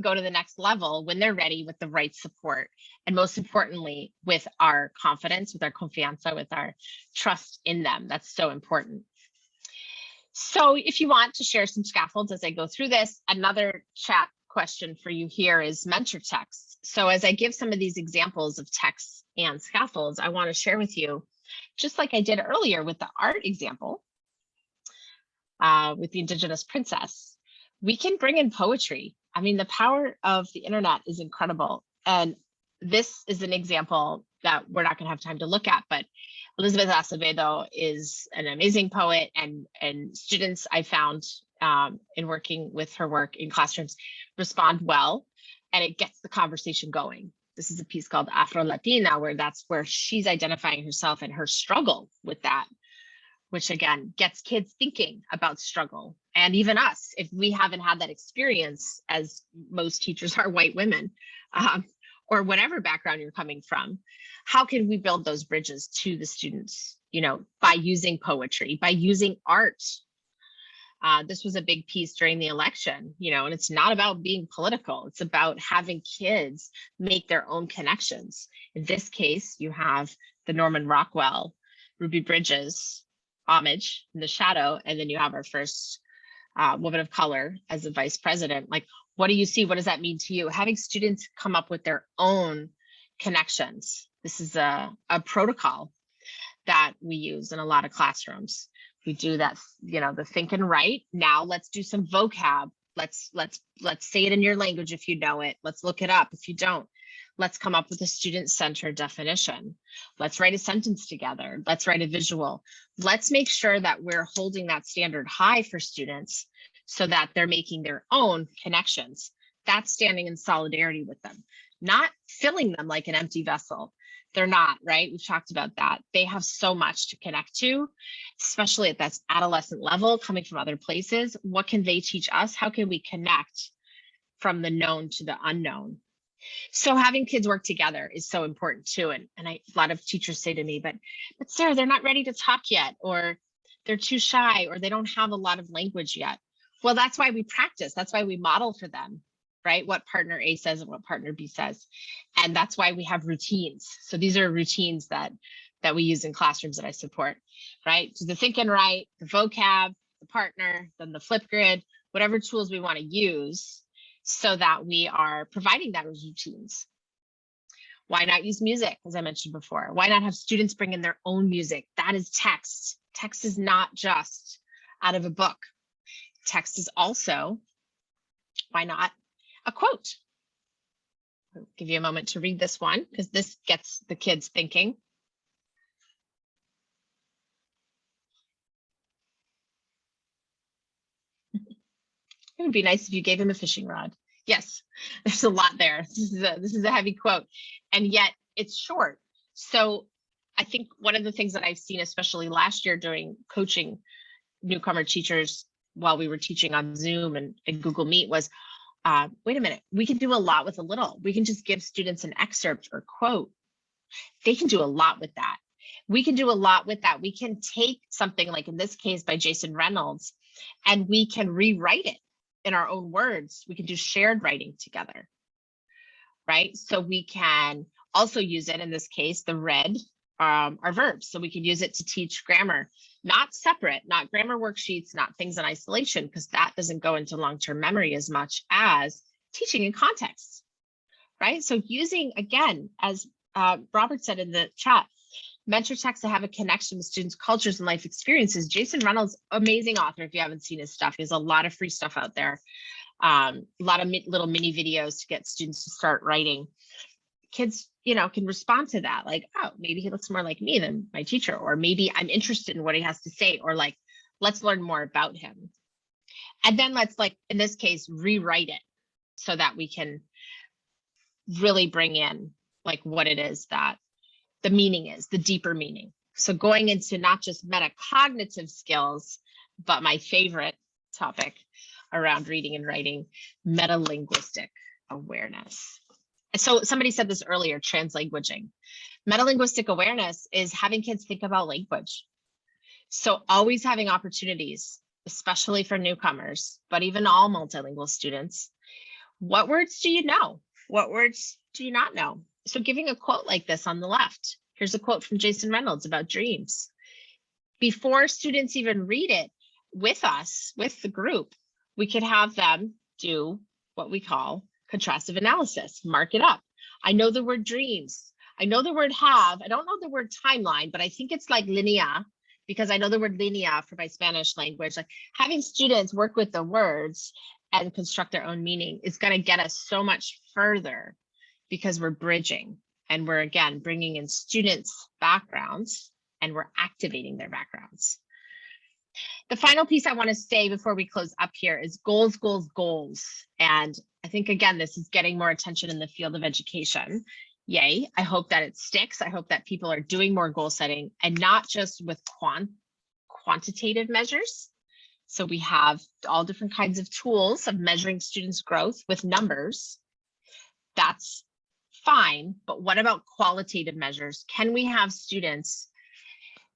go to the next level when they're ready with the right support. And most importantly, with our confidence, with our confianza, with our trust in them. That's so important. So if you want to share some scaffolds as I go through this, another chat question for you here is mentor texts. So as I give some of these examples of texts and scaffolds, I want to share with you, just like I did earlier with the art example, with the Indigenous princess, we can bring in poetry. I mean, the power of the internet is incredible. And this is an example that we're not going to have time to look at, but Elizabeth Acevedo is an amazing poet, and students I found in working with her work in classrooms respond well, and it gets the conversation going. This is a piece called Afro Latina, where she's identifying herself and her struggle with that, which again gets kids thinking about struggle. And even us, if we haven't had that experience, as most teachers are white women, or whatever background you're coming from, how can we build those bridges to the students, by using poetry, by using art? This was a big piece during the election, and it's not about being political. It's about having kids make their own connections. In this case, you have the Norman Rockwell, Ruby Bridges homage in the shadow, and then you have our first woman of color as a vice president. Like, what do you see? What does that mean to you? Having students come up with their own connections. This is a protocol that we use in a lot of classrooms. We do that, the think and write. Now let's do some vocab. Let's say it in your language if you know it. Let's look it up if you don't. Let's come up with a student-centered definition. Let's write a sentence together. Let's write a visual. Let's make sure that we're holding that standard high for students so that they're making their own connections. That's standing in solidarity with them, not filling them like an empty vessel. They're not, right? We've talked about that. They have so much to connect to, especially at that adolescent level, coming from other places. What can they teach us? How can we connect from the known to the unknown? So having kids work together is so important too. And a lot of teachers say to me, but Sarah, they're not ready to talk yet, or they're too shy, or they don't have a lot of language yet. Well, that's why we practice. That's why we model for them, right? What partner A says and what partner B says. And that's why we have routines. So these are routines that we use in classrooms that I support, right? So the think and write, the vocab, the partner, then the flip grid, whatever tools we want to use so that we are providing those routines. Why not use music, as I mentioned before? Why not have students bring in their own music? That is text. Text is not just out of a book. Text is also, why not, a quote? I'll give you a moment to read this one because this gets the kids thinking. It would be nice if you gave him a fishing rod. Yes, there's a lot there. This is a heavy quote, and yet it's short. So I think one of the things that I've seen, especially last year during coaching newcomer teachers while we were teaching on Zoom and Google Meet was, wait a minute, we can do a lot with a little. We can just give students an excerpt or quote. They can do a lot with that. We can do a lot with that. We can take something like in this case by Jason Reynolds, and we can rewrite it in our own words. We can do shared writing together, right? So we can also use it in this case, the red are verbs. So we can use it to teach grammar, not separate, not grammar worksheets, not things in isolation, because that doesn't go into long-term memory as much as teaching in context, right? So using, again, as Robert said in the chat, mentor texts that have a connection with students' cultures and life experiences. Jason Reynolds, amazing author. If you haven't seen his stuff, he has a lot of free stuff out there. A lot of little mini videos to get students to start writing. Kids, can respond to that. Like, oh, maybe he looks more like me than my teacher, or maybe I'm interested in what he has to say, or like, let's learn more about him. And then let's, like, in this case, rewrite it so that we can really bring in like what it is that the meaning is, the deeper meaning. So going into not just metacognitive skills, but my favorite topic around reading and writing, meta-linguistic awareness. So somebody said this earlier, translanguaging. Meta-linguistic awareness is having kids think about language. So always having opportunities, especially for newcomers, but even all multilingual students. What words do you know? What words do you not know? So giving a quote like this on the left, here's a quote from Jason Reynolds about dreams. Before students even read it with us, with the group, we could have them do what we call contrastive analysis, mark it up. I know the word dreams. I know the word have. I don't know the word timeline, but I think it's like linea, because I know the word linea for my Spanish language. Like having students work with the words and construct their own meaning is going to get us so much further, because we're bridging and we're, again, bringing in students' backgrounds and we're activating their backgrounds. The final piece I want to say before we close up here is goals, goals, goals. And I think, again, this is getting more attention in the field of education. Yay. I hope that it sticks. I hope that people are doing more goal setting, and not just with quantitative measures. So we have all different kinds of tools of measuring students' growth with numbers. That's fine, but what about qualitative measures? Can we have students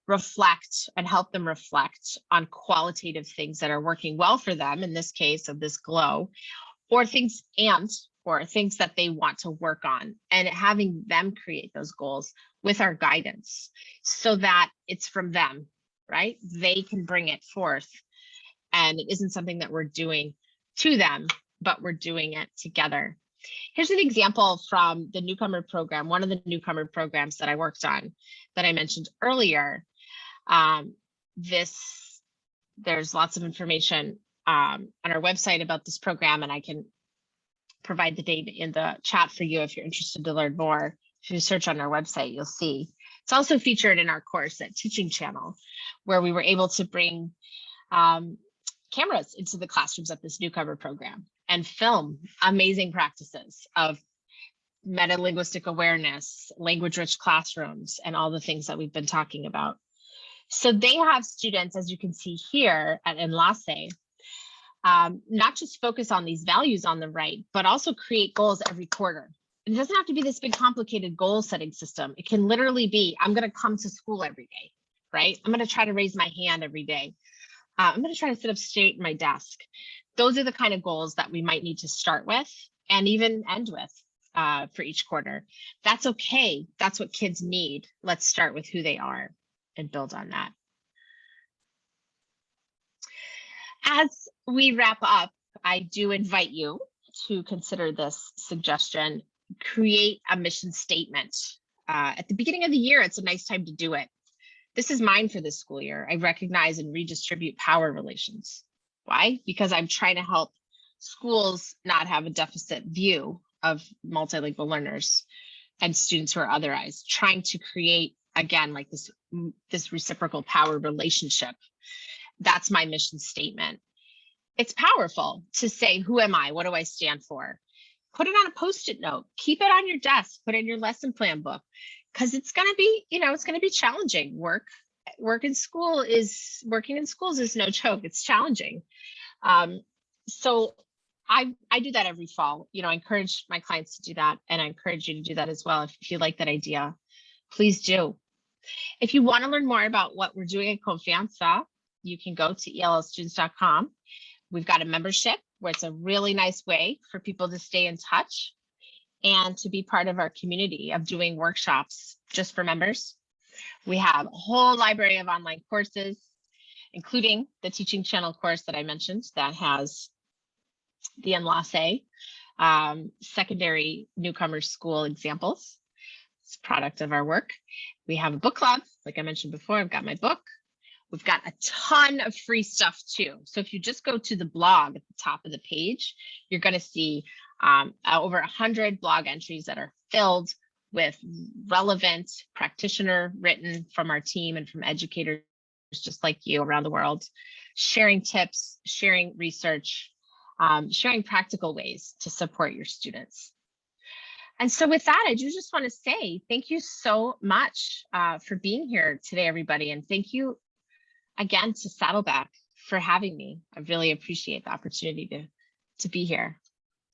reflect and help them reflect on qualitative things that are working well for them, in this case of this glow, or things that they want to work on, and having them create those goals with our guidance so that it's from them, right? They can bring it forth, and it isn't something that we're doing to them, but we're doing it together. Here's an example from the Newcomer program, one of the Newcomer programs that I worked on that I mentioned earlier. There's lots of information on our website about this program, and I can provide the data in the chat for you if you're interested to learn more. If you search on our website, you'll see. It's also featured in our course at Teaching Channel, where we were able to bring cameras into the classrooms at this Newcomer program and film amazing practices of meta-linguistic awareness, language-rich classrooms, and all the things that we've been talking about. So they have students, as you can see here at Enlace, not just focus on these values on the right, but also create goals every quarter. It doesn't have to be this big complicated goal setting system. It can literally be, I'm going to come to school every day, right? I'm going to try to raise my hand every day. I'm going to try to sit up straight in my desk. Those are the kind of goals that we might need to start with and even end with for each quarter. That's okay. That's what kids need. Let's start with who they are and build on that. As we wrap up, I do invite you to consider this suggestion. Create a mission statement. At the beginning of the year, it's a nice time to do it. This is mine for this school year. I recognize and redistribute power relations. Why? Because I'm trying to help schools not have a deficit view of multilingual learners and students who are otherized, trying to create, again, like this reciprocal power relationship. That's my mission statement. It's powerful to say, who am I? What do I stand for? Put it on a Post-it note. Keep it on your desk. Put it in your lesson plan book, because it's going to be, it's going to be challenging. Working in schools is no joke. It's challenging. So I do that every fall. I encourage my clients to do that, and I encourage you to do that as well. If you like that idea, please do. If you want to learn more about what we're doing at Confianza, you can go to ellstudents.com. We've got a membership where it's a really nice way for people to stay in touch and to be part of our community of doing workshops just for members. We have a whole library of online courses, including the Teaching Channel course that I mentioned that has the Enlace secondary newcomer school examples. It's a product of our work. We have a book club. Like I mentioned before, I've got my book. We've got a ton of free stuff too. So if you just go to the blog at the top of the page, you're going to see over 100 blog entries that are filled with relevant practitioner written from our team and from educators just like you around the world, sharing tips, sharing research, sharing practical ways to support your students. And so with that, I do just want to say thank you so much for being here today, everybody. And thank you again to Saddleback for having me. I really appreciate the opportunity to be here.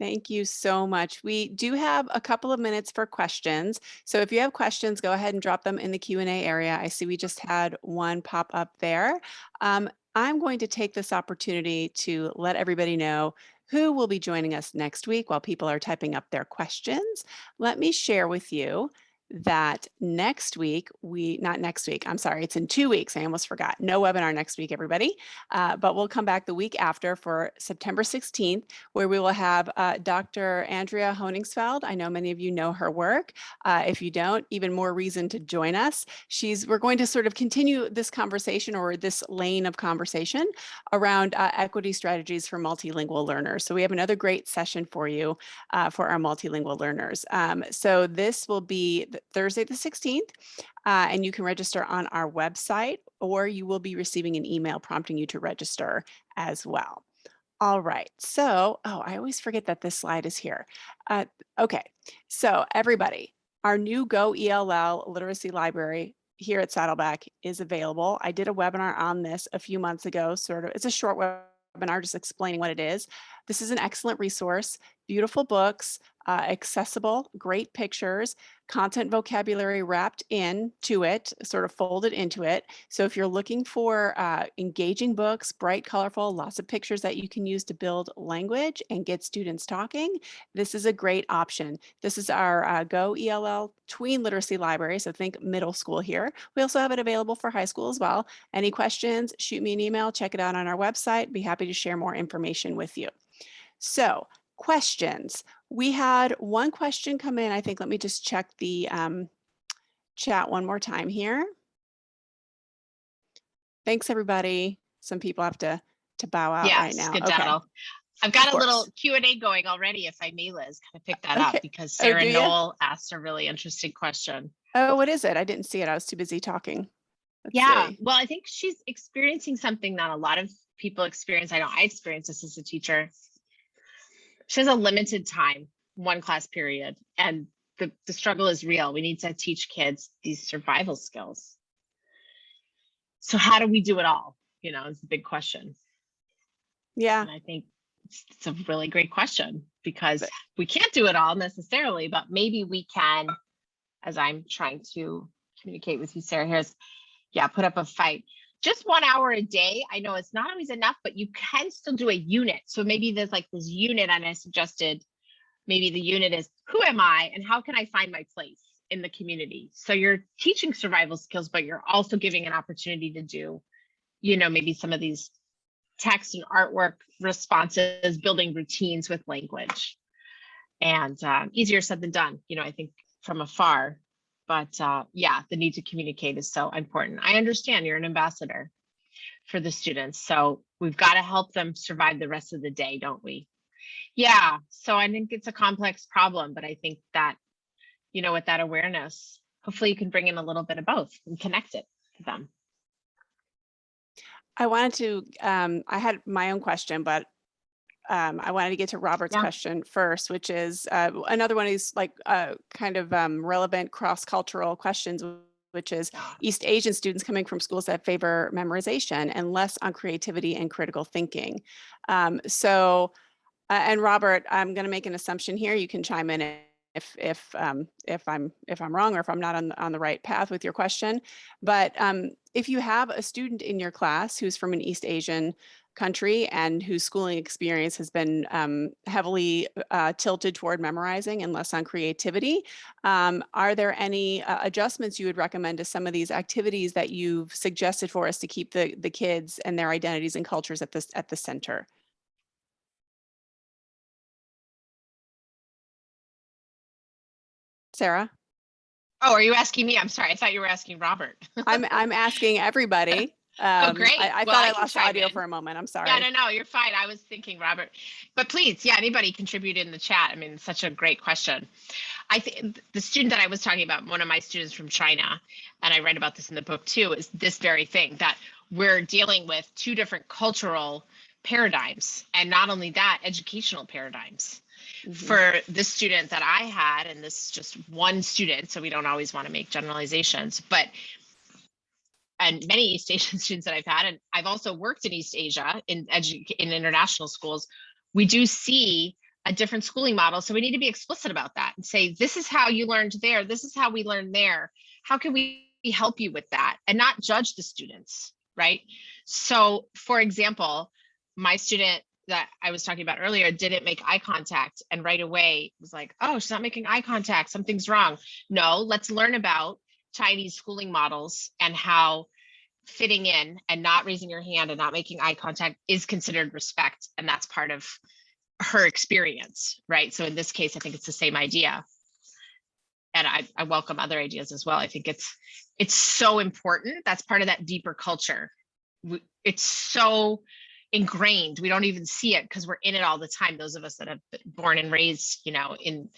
Thank you so much. We do have a couple of minutes for questions. So if you have questions, go ahead and drop them in the Q&A area. I see we just had one pop up there. I'm going to take this opportunity to let everybody know who will be joining us next week while people are typing up their questions. Let me share with you that next week, not next week, I'm sorry, it's in 2 weeks. I almost forgot. No webinar next week, everybody. But we'll come back the week after for September 16th, where we will have Dr. Andrea Honingsfeld. I know many of you know her work. If you don't, even more reason to join us. We're going to sort of continue this conversation or this lane of conversation around equity strategies for multilingual learners. So we have another great session for you for our multilingual learners. So this will be Thursday the 16th, and you can register on our website, or you will be receiving an email prompting you to register as well. All right, so, I always forget that this slide is here. Okay, so everybody, our new Go ELL literacy library here at Saddleback is available. I did a webinar on this a few months ago, it's a short webinar just explaining what it is. This is an excellent resource, beautiful books, accessible, great pictures, content vocabulary wrapped into it, sort of folded into it. So if you're looking for engaging books, bright, colorful, lots of pictures that you can use to build language and get students talking, this is a great option. This is our Go ELL Tween Literacy Library, so think middle school here. We also have it available for high school as well. Any questions, shoot me an email, check it out on our website. Be happy to share more information with you. So questions. We had one question come in. I think, let me just check the chat one more time here. Thanks, everybody. Some people have to bow out right now. Skedaddle. Okay. I've got a little Q&A going already, if I may, Liz, kind of pick that up because Sarah Knoll asked a really interesting question. Oh, what is it? I didn't see it. I was too busy talking. Let's see. Well, I think she's experiencing something that a lot of people experience. I know I experienced this as a teacher. She has a limited time, one class period, and the struggle is real. We need to teach kids these survival skills. So how do we do it all? You know, it's a big question. Yeah. And I think it's a really great question because we can't do it all necessarily, but maybe we can, as I'm trying to communicate with you, Sarah, put up a fight. Just 1 hour a day. I know it's not always enough, but you can still do a unit. So maybe there's like this unit, and I suggested maybe the unit is, who am I and how can I find my place in the community? So you're teaching survival skills, but you're also giving an opportunity to do, you know, maybe some of these text and artwork responses, building routines with language. And easier said than done, you know, I think from afar. But the need to communicate is so important. I understand you're an ambassador for the students, so we've got to help them survive the rest of the day, don't we? Yeah, so I think it's a complex problem, but I think that, you know, with that awareness, hopefully you can bring in a little bit of both and connect it to them. I wanted to, I had my own question, but I wanted to get to Robert's question first, which is another one of these like kind of relevant cross-cultural questions, which is East Asian students coming from schools that favor memorization and less on creativity and critical thinking. And Robert, I'm going to make an assumption here. You can chime in if I'm wrong or if I'm not on the right path with your question. But if you have a student in your class who's from an East Asian country and whose schooling experience has been heavily tilted toward memorizing and less on creativity, are there any adjustments you would recommend to some of these activities that you've suggested for us to keep the kids and their identities and cultures at the center? Sarah? Oh, are you asking me? I'm sorry. I thought you were asking Robert. I'm asking everybody. Oh, great. I Well, thought I I can lost chime audio in. for a moment. I'm Yeah, sorry. no, you're fine. I was thinking Robert, but please, yeah, anybody contribute in the chat. I mean, it's such a great question. I think the student that I was talking about, one of my students from China, and I read about this in the book too, is this very thing that we're dealing with two different cultural paradigms, and not only that, educational paradigms. For this student that I had, and this is just one student, so we don't always want to make generalizations, but and many East Asian students that I've had, and I've also worked in East Asia in international schools, we do see a different schooling model. So we need to be explicit about that and say, this is how you learned there. This is how we learned there. How can we help you with that? And not judge the students, right? So for example, my student that I was talking about earlier didn't make eye contact and right away was like, oh, she's not making eye contact. Something's wrong. No, let's learn about Chinese schooling models and how fitting in and not raising your hand and not making eye contact is considered respect. And that's part of her experience, right? So in this case, I think it's the same idea. And I welcome other ideas as well. I think it's so important. That's part of that deeper culture. It's so ingrained. We don't even see it because we're in it all the time. Those of us that have been born and raised, in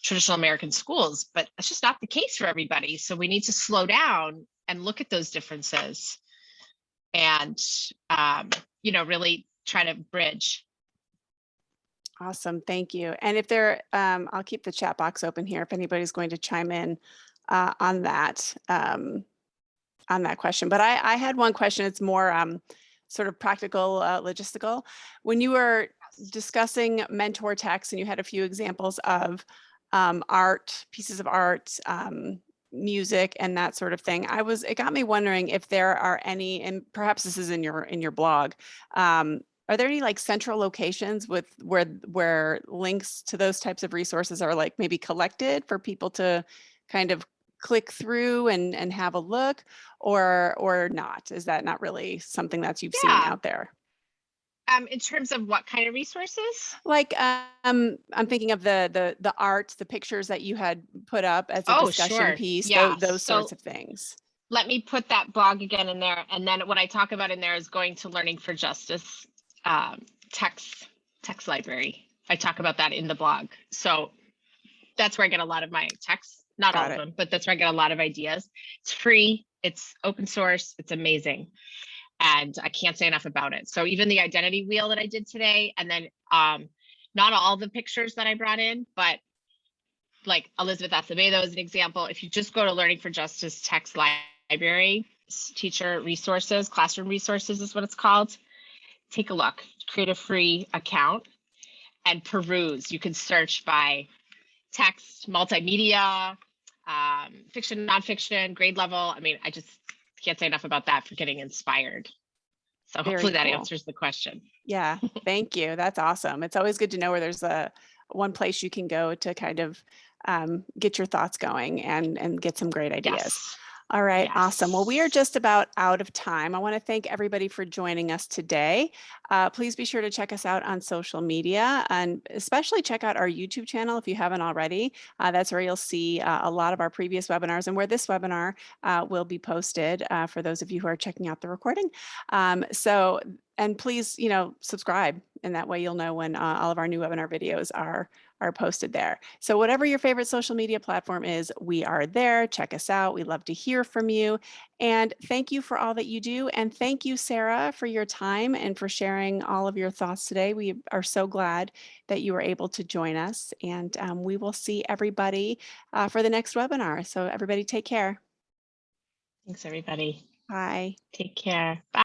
traditional American schools, but that's just not the case for everybody. So we need to slow down and look at those differences and, really try to bridge. Awesome. Thank you. And if I'll keep the chat box open here if anybody's going to chime in on that question. But I had one question. It's more sort of practical, logistical. When you were discussing mentor texts and you had a few examples of art, pieces of art, music and that sort of thing, it got me wondering if there are any, and perhaps this is in your blog, are there any like central locations with where links to those types of resources are like maybe collected for people to kind of click through and have a look, or not? Is that not really something that you've seen out there? In terms of what kind of resources? Like, I'm thinking of the art, the pictures that you had put up as a Oh, discussion sure. piece, Yeah. those So sorts of things. let me put that blog again in there. And then what I talk about in there is going to Learning for Justice text library. I talk about that in the blog. So that's where I get a lot of my texts, not all of them, but that's where I get a lot of ideas. It's free, it's open source, it's amazing. And I can't say enough about it. So even the identity wheel that I did today, and then not all the pictures that I brought in, but like Elizabeth Acevedo is an example. If you just go to Learning for Justice text library, teacher resources, classroom resources is what it's called. Take a look, create a free account and peruse. You can search by text, multimedia, fiction, nonfiction, grade level. I mean, I just can't say enough about that for getting inspired. So hopefully that answers the question. Yeah, thank you. That's awesome. It's always good to know where there's one place you can go to kind of get your thoughts going and get some great ideas. Yes. All right, awesome. Well, we are just about out of time. I want to thank everybody for joining us today. Please be sure to check us out on social media and especially check out our YouTube channel if you haven't already. That's where you'll see a lot of our previous webinars and where this webinar will be posted for those of you who are checking out the recording. And please, subscribe, and that way you'll know when all of our new webinar videos are posted there. So whatever your favorite social media platform is, we are there. Check us out. We love to hear from you. And thank you for all that you do. And thank you, Sarah, for your time and for sharing all of your thoughts today. We are so glad that you were able to join us. And we will see everybody for the next webinar. So everybody take care. Thanks, everybody. Bye. Take care. Bye.